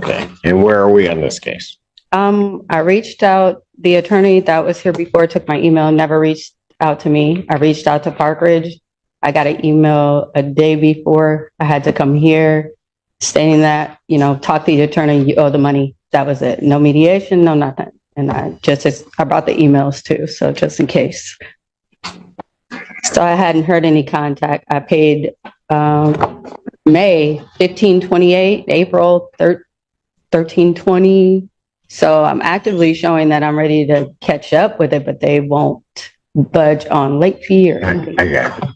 Okay. And where are we on this case? I reached out, the attorney that was here before took my email, never reached out to me. I reached out to Park Ridge. I got an email a day before I had to come here stating that, talk to the attorney, you owe the money. That was it. No mediation, no nothing. And I brought the emails too, so just in case. So I hadn't heard any contact. I paid May 15/28, April 13/20. So I'm actively showing that I'm ready to catch up with it, but they won't budge on late fee or anything. I got it.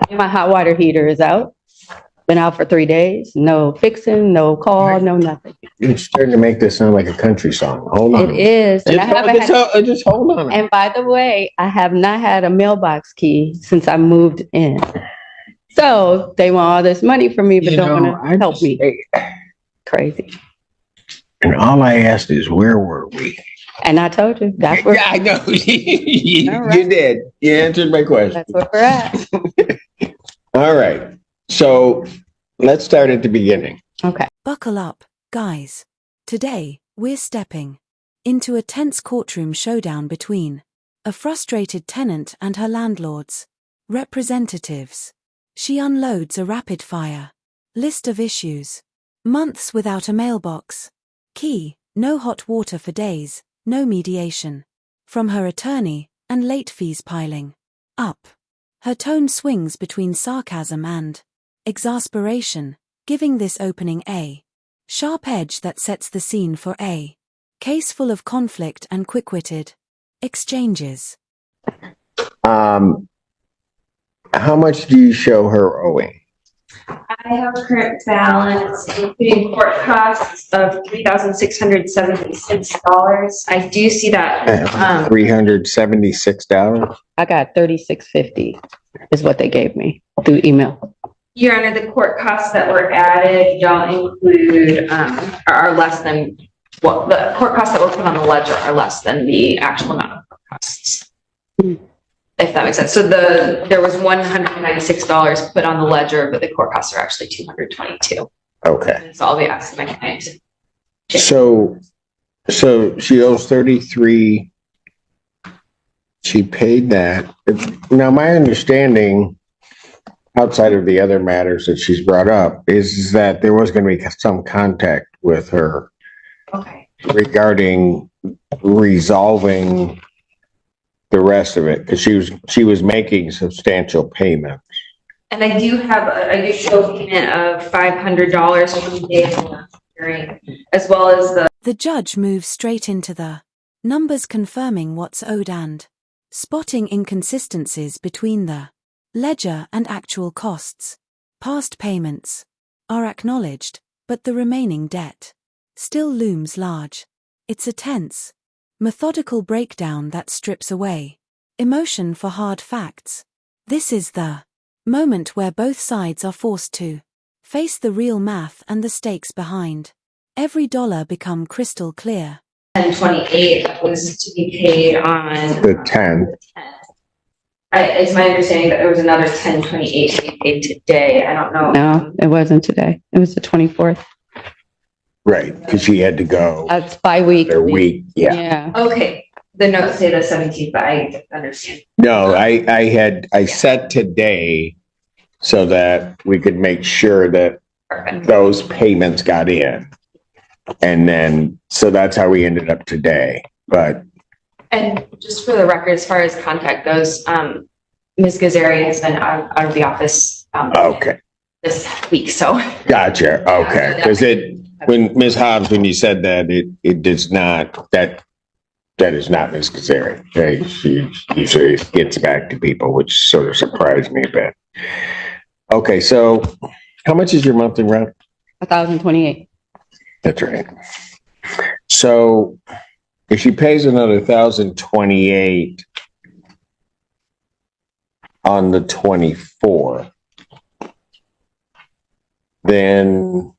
And my hot water heater is out. Been out for 3 days. No fixing, no call, no nothing. You're starting to make this sound like a country song. Hold on. It is. And Just hold on. And by the way, I have not had a mailbox key since I moved in. So they want all this money from me, but don't want to help me. Crazy. And all I asked is, where were we? And I told you, that's where. Yeah, I know. You did. You answered my question. That's where we're at. All right. So let's start at the beginning. Okay. Buckle up, guys. Today, we're stepping into a tense courtroom showdown between a frustrated tenant and her landlord's representatives. She unloads a rapid-fire list of issues. Months without a mailbox. Key, no hot water for days, no mediation from her attorney, and late fees piling up. Her tone swings between sarcasm and exasperation, giving this opening a sharp edge that sets the scene for a case full of conflict and quick-witted exchanges. How much do you show her owing? I have a current balance, including court costs, of $3,676. I do see that. $376? I got $36.50 is what they gave me through email. Your Honor, the court costs that were added don't include, are less than, well, the court costs that were put on the ledger are less than the actual amount of court costs. If that makes sense. So there was $196 put on the ledger, but the court costs are actually $222. Okay. That's all we asked my client. So she owes 33. She paid that. Now, my understanding, outside of the other matters that she's brought up, is that there was going to be some contact with her regarding resolving the rest of it, because she was making substantial payments. And I do show a payment of $500 from the day of the hearing, as well as the judge moves straight into the numbers, confirming what's owed and spotting inconsistencies between the ledger and actual costs. Past payments are acknowledged, but the remaining debt still looms large. It's a tense, methodical breakdown that strips away emotion for hard facts. This is the moment where both sides are forced to face the real math and the stakes behind every dollar become crystal clear. 10/28 that was to be paid on the 10th. It's my understanding that there was another 10/28 to be paid today. I don't know. No, it wasn't today. It was the 24th. Right, because she had to go. That's bi-weekly. Their week, yeah. Okay, the notes say the 17th, but I understand. No, I set today so that we could make sure that those payments got in. And then, so that's how we ended up today. But and just for the record, as far as contact goes, Ms. Gazzari has been out of the office this week, so. Gotcha, okay. Because when Ms. Hobbs, when you said that, it does not, that is not Ms. Gazzari. Okay? She usually gets back to people, which sort of surprised me a bit. Okay, so how much is your monthly rent? $1,028. That's right. So if she pays another $1,028 on the 24th, then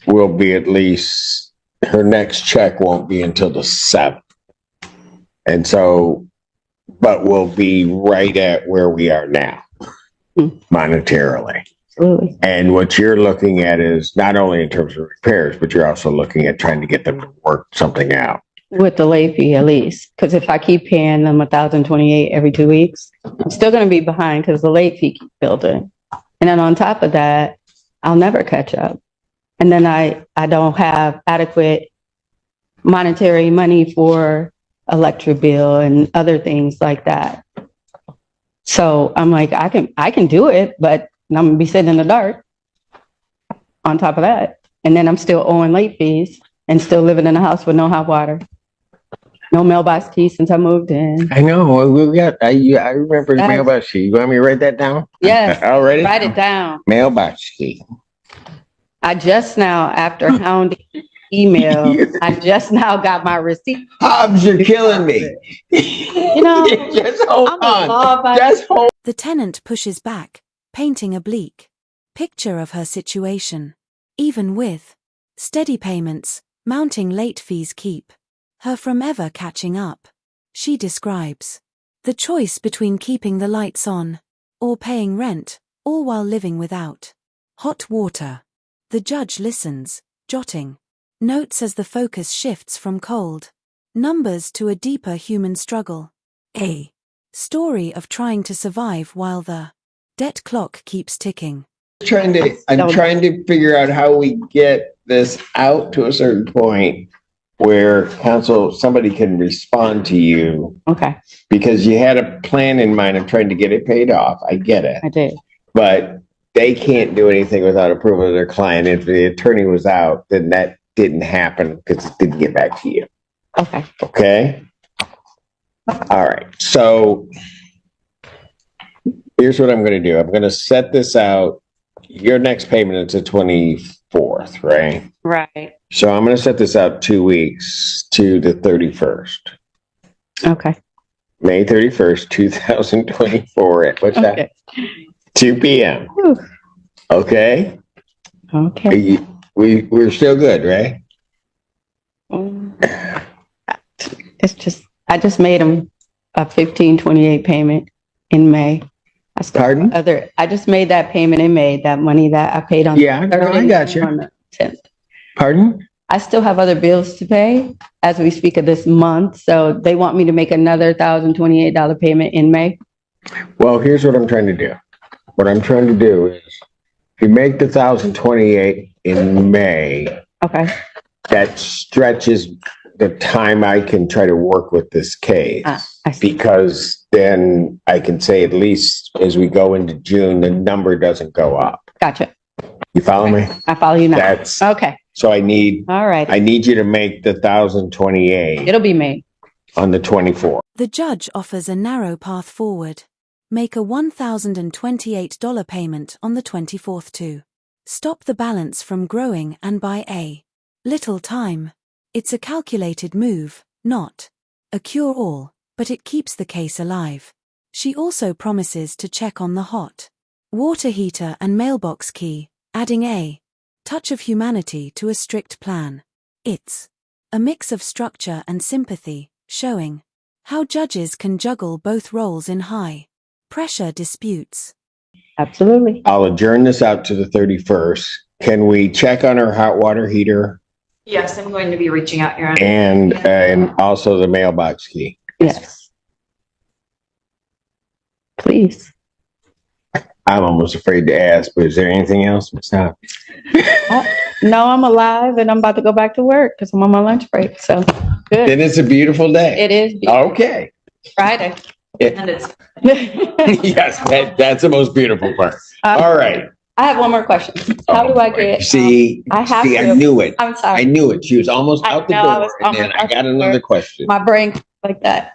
will be at least, her next check won't be until the 7th. And so, but we'll be right at where we are now, monetarily. Absolutely. And what you're looking at is not only in terms of repairs, but you're also looking at trying to get them to work something out. With the late fee at least, because if I keep paying them 1,028 every 2 weeks, I'm still going to be behind because the late fee keeps building. And then on top of that, I'll never catch up. And then I don't have adequate monetary money for electric bill and other things like that. So I'm like, I can do it, but I'm gonna be sitting in the dark on top of that. And then I'm still owing late fees and still living in a house with no hot water. No mailbox key since I moved in. I know. We got. I remember the mailbox key. You want me to write that down? Yes. Already. Write it down. Mailbox key. I just now, after hounding email, I just now got my receipt. Hobbs, you're killing me. You know, just hold I'm on. law-abiding. Just hold. The tenant pushes back, painting a bleak picture of her situation. Even with steady payments, mounting late fees keep her from ever catching up. She describes the choice between keeping the lights on or paying rent, all while living without hot water. The judge listens, jotting notes as the focus shifts from cold numbers to a deeper human struggle. A story of trying to survive while the debt clock keeps ticking. I'm trying to figure out how we get this out to a certain point where somebody can respond to you, Okay, because you had a plan in mind of trying to get it paid off. I get it. I did. But they can't do anything without approval of their client. If the attorney was out, then that didn't happen because it didn't get back to you. Okay, Okay? All right. So here's what I'm going to do. I'm going to set this out. Your next payment is the 24th, right? right. So I'm going to set this out 2 weeks to the 31st. Okay. May 31st, 2024. At what's that? Okay. 2 p.m. Whew. Okay? Okay. We're still good, right? It's just, I just made him a 1528 payment in May. Pardon? I just made that payment in May, that money that I paid on. Yeah, no, I got you. On the 10th. Pardon? I still have other bills to pay as we speak of this month. So they want me to make another $1,028 payment in May. Well, here's what I'm trying to do. What I'm trying to do is, if you make the 1,028 in May, Okay. that stretches the time I can try to work with this case. I see. Because then I can say, at least as we go into June, the number doesn't go up. Gotcha. You follow me? I follow you now. That's Okay. so I need All right. you to make the 1,028 It'll be made. on the 24th. The judge offers a narrow path forward. Make a $1,028 payment on the 24th to stop the balance from growing and buy a little time. It's a calculated move, not a cure-all, but it keeps the case alive. She also promises to check on the hot water heater and mailbox key, adding a touch of humanity to a strict plan. It's a mix of structure and sympathy, showing how judges can juggle both roles in high-pressure disputes. Absolutely. I'll adjourn this out to the 31st. Can we check on our hot water heater Yes, I'm going to be reaching out here. and also the mailbox key? Yes. Please. I'm almost afraid to ask, but is there anything else? Stop. No, I'm alive and I'm about to go back to work because I'm on my lunch break. So good. Then it's a beautiful day. It is Okay. Friday. And it's Yes, that's the most beautiful part. All right. I have one more question. How do I get? I knew it. I'm sorry. I knew it. She was almost out the know, I was door, and then I got another question. My brain like that.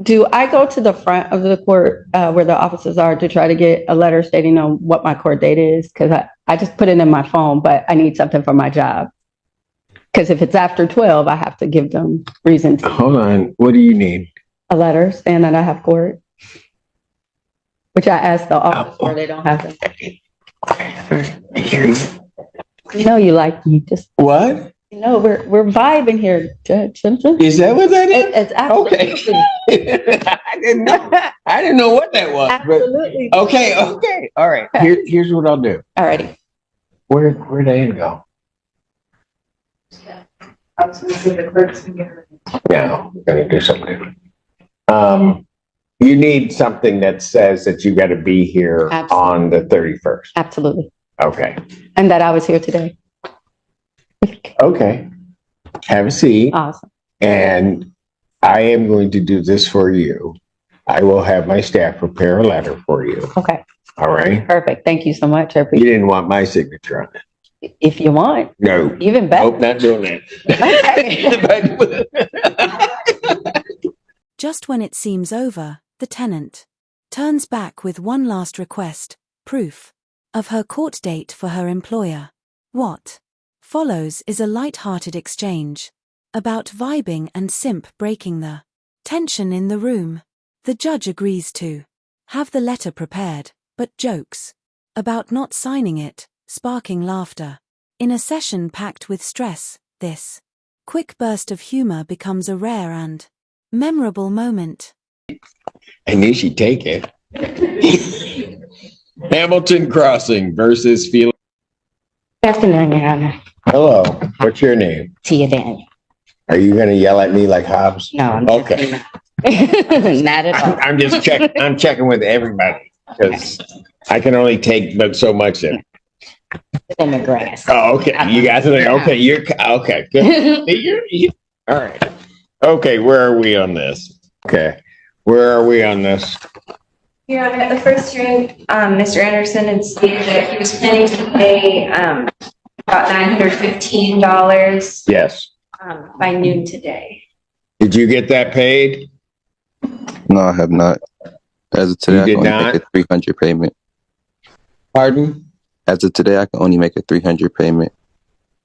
Do I go to the front of the court where the offices are to try to get a letter stating on what my court date is? Because I just put it in my phone, but I need something for my job. Because if it's after 12, I have to give them reason to. Hold on. What do you need? A letter saying that I have court, which I asked the office for. They don't have them. I hear you. You know you like me. Just What? No, we're vibing here, Judge Simpson. Is that what that is? It's Okay. absolutely. I didn't know what that was. But Absolutely. okay. All right. Here's what I'll do. Alrighty. Where'd Ann go? I was gonna say the clerk's gonna get her. No, we're gonna do something different. You need something that says that you gotta be here on the 31st. Absolutely. Okay. And that I was here today. Okay. Have a seat. Awesome. And I am going to do this for you. I will have my staff prepare a letter for you. Okay. All right. Perfect. Thank you so much. I You appreciate didn't want my signature on it. it. If you want, No. even better. Nope, not doing that. Just when it seems over, the tenant turns back with one last request, proof of her court date for her employer. What follows is a light-hearted exchange about vibing and simp breaking the tension in the room. The judge agrees to have the letter prepared, but jokes about not signing it, sparking laughter. In a session packed with stress, this quick burst of humor becomes a rare and memorable moment. I knew she'd take it. Hamilton Crossing versus Felix. Good afternoon, Your Honor. Hello, what's your name? Tia Daniel. Are you gonna yell at me like Hobbs? No, I'm Okay. not at all. I'm just checking, I'm checking with everybody, because I can only take but so much in. In the grass. Oh, okay, you guys are like, okay, you're, okay, good. All right. Okay, where are we on this? Okay, where are we on this? Your Honor, at the first hearing, Mr. Anderson had stated that he was planning to pay, about $915, Yes. by noon today. Did you get that paid? No, I have not. As of today, You I did can only not? make a 300 payment. Pardon? As of today, I can only make a 300 payment.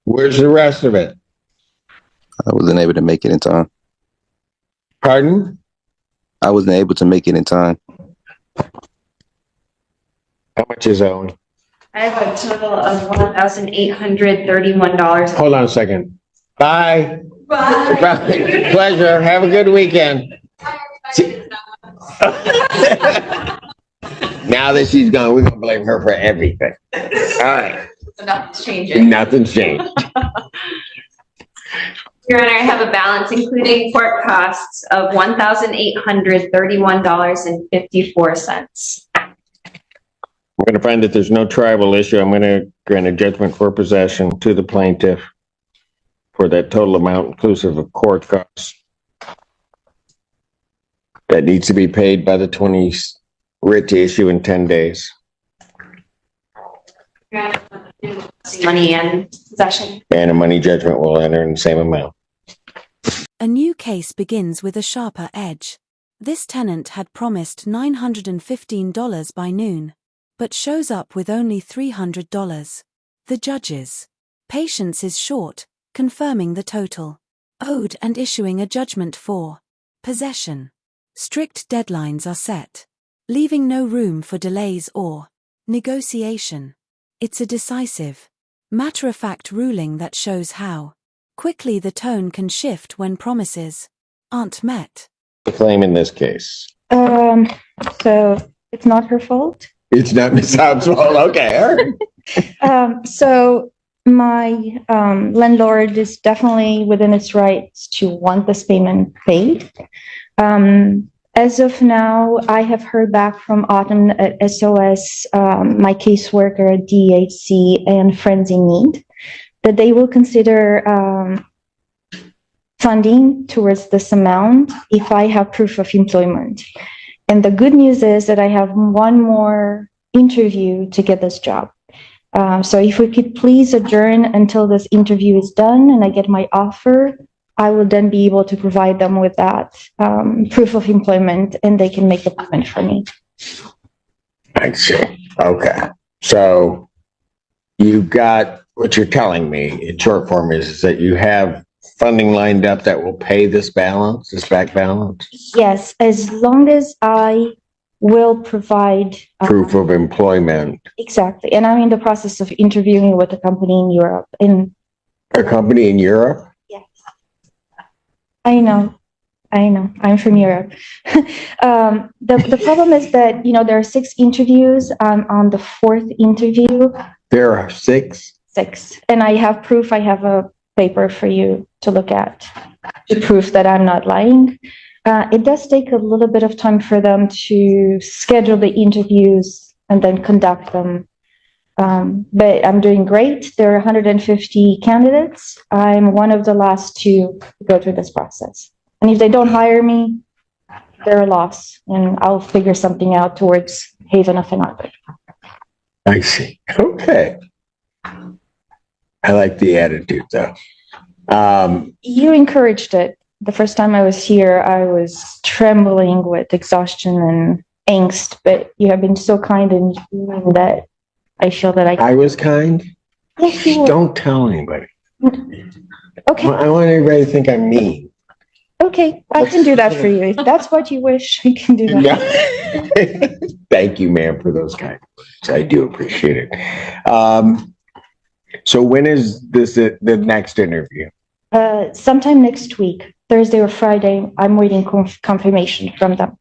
Where's the rest of it? I wasn't able to make it in time. Pardon? I wasn't able to make it in time. How much is owing? I have a total of $1,831. Hold on a second. Bye. Bye. Bye. Pleasure. Have a good weekend. Now that she's gone, we're gonna blame her for everything. All right. Nothing's changing. Nothing's changed. Your Honor, I have a balance including court costs of $1,831.54. We're gonna find that there's no tribal issue. I'm gonna grant a judgment for possession to the plaintiff for that total amount inclusive of court costs that needs to be paid by the 20 writ to issue in 10 days. Money and possession. And a money judgment will enter in the same amount. A new case begins with a sharper edge. This tenant had promised $915 by noon, but shows up with only $300. The judge's patience is short, confirming the total owed and issuing a judgment for possession. Strict deadlines are set, leaving no room for delays or negotiation. It's a decisive, matter-of-fact ruling that shows how quickly the tone can shift when promises aren't met. The claim in this case. So it's not her fault. It's not Ms. Hobbs' fault. Okay, all right. So my landlord is definitely within its rights to want this payment paid. As of now, I have heard back from Autumn at SOS, my caseworker at DHC, and Friends in Need, that they will consider funding towards this amount if I have proof of employment. And the good news is that I have one more interview to get this job. So if we could please adjourn until this interview is done and I get my offer, I will then be able to provide them with that proof of employment and they can make the payment for me. I see. Okay. So you've got, what you're telling me in short form is that you have funding lined up that will pay this balance, this back balance? Yes, as long as I will provide Proof of employment. exactly. And I'm in the process of interviewing with a company in Europe. And A company in Europe? Yes. I know. I'm from Europe. The problem is that, there are 6 interviews. I'm on the 4th interview. There are 6? 6. And I have proof. I have a paper for you to look at to prove that I'm not lying. It does take a little bit of time for them to schedule the interviews and then conduct them. But I'm doing great. There are 150 candidates. I'm one of the last 2 to go through this process. And if they don't hire me, they're a loss, and I'll figure something out towards Haven of an Arbor. I see. Okay. I like the attitude though. You encouraged it. The first time I was here, I was trembling with exhaustion and angst, but you have been so kind and genuine that I feel that I was kind. Yes, you were. Don't tell anybody. Okay, I want everybody to think I'm mean. okay, I can do that for you. If that's what you wish, I can do that. Yeah. Thank you, ma'am, for those kind words. I do appreciate it. So when is the next interview? Sometime next week, Thursday or Friday. I'm waiting confirmation from them.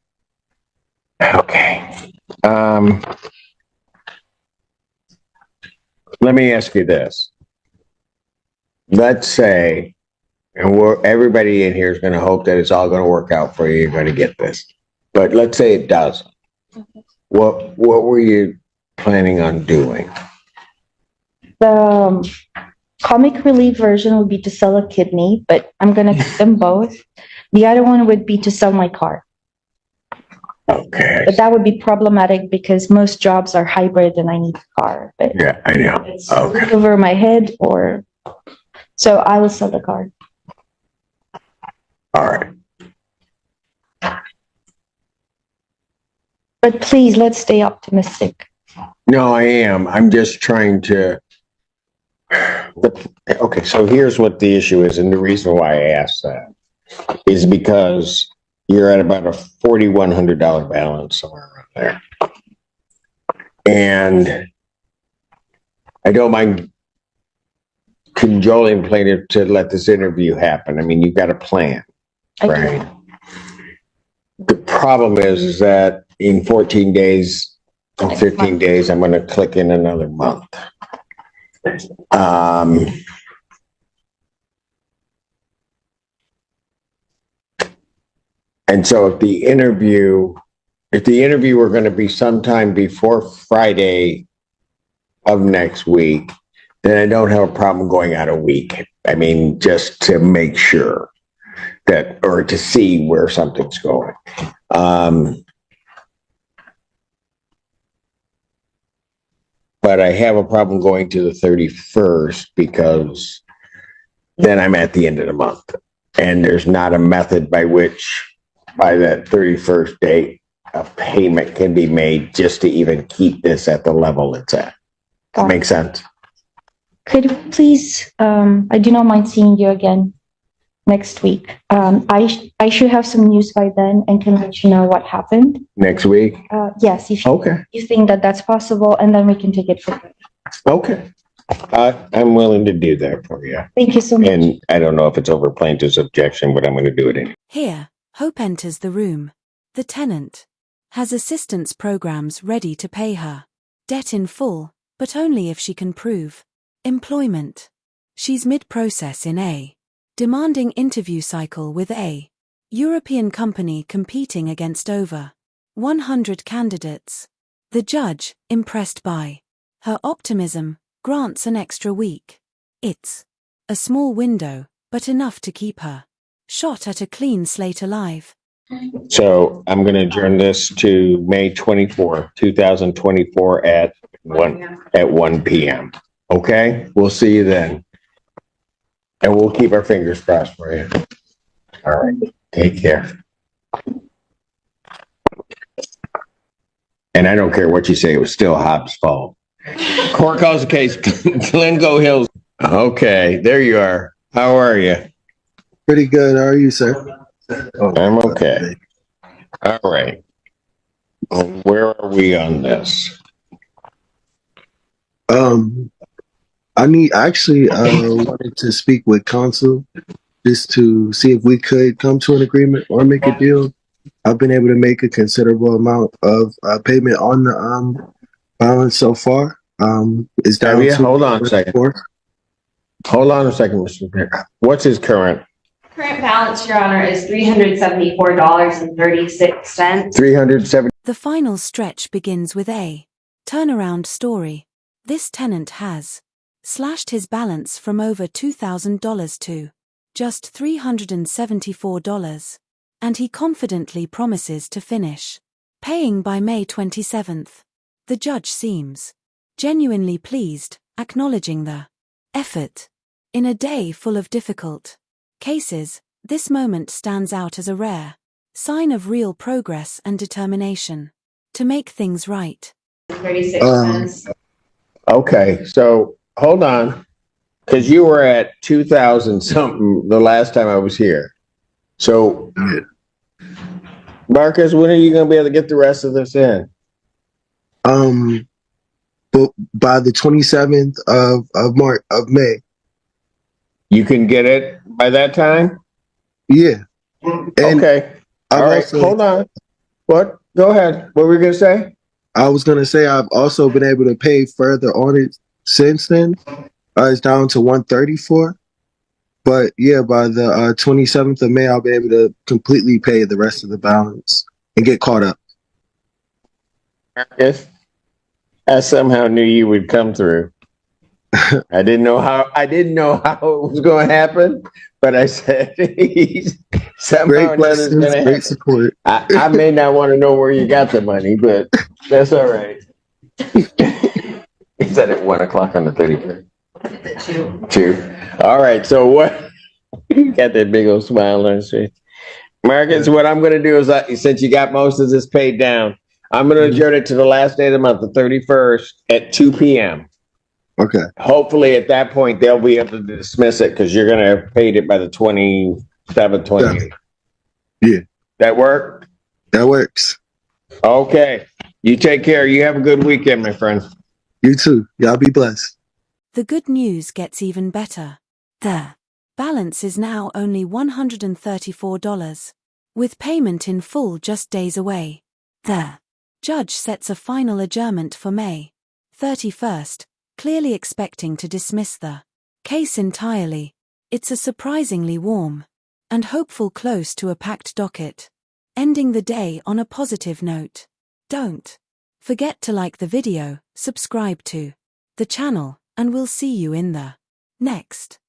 Okay. Let me ask you this. Let's say, and everybody in here is going to hope that it's all going to work out for you. You're going to get this. But let's say it doesn't. What were you planning on doing? The comic relief version would be to sell a kidney, but I'm going to keep them both. The other one would be to sell my car. Okay. But that would be problematic because most jobs are hybrid and I need a car. But Yeah, I know. it's Okay. over my head so I will sell the car. All right. But please, let's stay optimistic. No, I am. I'm just trying to. Okay, so here's what the issue is, and the reason why I asked that is because you're at about a $4,100 balance somewhere around there. And I don't mind cajoling plaintiff to let this interview happen. I mean, you've got a plan, right? The problem is that in 14 days, or 15 days, I'm going to click in another month. And so if the interview were going to be sometime before Friday of next week, then I don't have a problem going out a week. I mean, just to make sure that, or to see where something's going. But I have a problem going to the 31st because then I'm at the end of the month. And there's not a method by which, by that 31st date, a payment can be made just to even keep this at the level it's at. Make sense? Could you please, I do not mind seeing you again next week. I should have some news by then and can let you know what happened. Next week? Yes, if Okay. you think that that's possible, and then we can take it from there. Okay. I'm willing to do that for you. Thank you so much. And I don't know if it's over plaintiff's objection, but I'm going to do it anyway. Here, Hope enters the room. The tenant has assistance programs ready to pay her debt in full, but only if she can prove employment. She's mid-process in a demanding interview cycle with a European company competing against over 100 candidates. The judge, impressed by her optimism, grants an extra week. It's a small window, but enough to keep her shot at a clean slate alive. So I'm going to adjourn this to May 24, 2024 at 1 p.m. Okay? We'll see you then. And we'll keep our fingers crossed for you. All right. Take care. And I don't care what you say, it was still Hobbs' fault. Court calls the case, Glencoe Hills. Okay, there you are. How are you? Pretty good. How are you, sir? I'm okay. All right. Where are we on this? wanted to speak with counsel just to see if we could come to an agreement or make a deal. I've been able to make a considerable amount of payment on the balance so far. It's down to Hold on a second. Hold on a second, Mr. Vick. What's his current? Current balance, Your Honor, is $374.36. 370. The final stretch begins with a turnaround story. This tenant has slashed his balance from over $2,000 to just $374, and he confidently promises to finish paying by May 27th. The judge seems genuinely pleased, acknowledging the effort. In a day full of difficult cases, this moment stands out as a rare sign of real progress and determination to make things right. 36 cents. Okay, so hold on, because you were at 2,000 something the last time I was here. So, Marcus, when are you going to be able to get the rest of this in? But by the 27th of May. You can get it by that time? Yeah. And okay. I've All right, also, hold on. What? Go ahead. What were you going to say? I was going to say I've also been able to pay further on it since then. It's down to 134. But yeah, by the 27th of May, I'll be able to completely pay the rest of the balance and get caught up. Marcus, I somehow knew you would come through. I didn't know how it was going to happen, but I said somehow Great it's going to happen. great support. I may not want to know where you got the money, but that's all right. He said at 1 o'clock on the 31st. Two. All right. So what? You got that big old smile on his face. Marcus, what I'm going to do is, since you got most of this paid down, I'm going to adjourn it to the last day of the month, the 31st at 2 p.m. Okay. Hopefully at that point, they'll be able to dismiss it because you're going to have paid it by the 27th, 28th. Yeah. That work? That works. Okay. You take care. You have a good weekend, my friend. You too. Y'all be blessed. The good news gets even better. The balance is now only $134, with payment in full just days away. The judge sets a final adjournment for May 31st, clearly expecting to dismiss the case entirely. It's a surprisingly warm and hopeful close to a packed docket, ending the day on a positive note. Don't forget to like the video, subscribe to the channel, and we'll see you in the next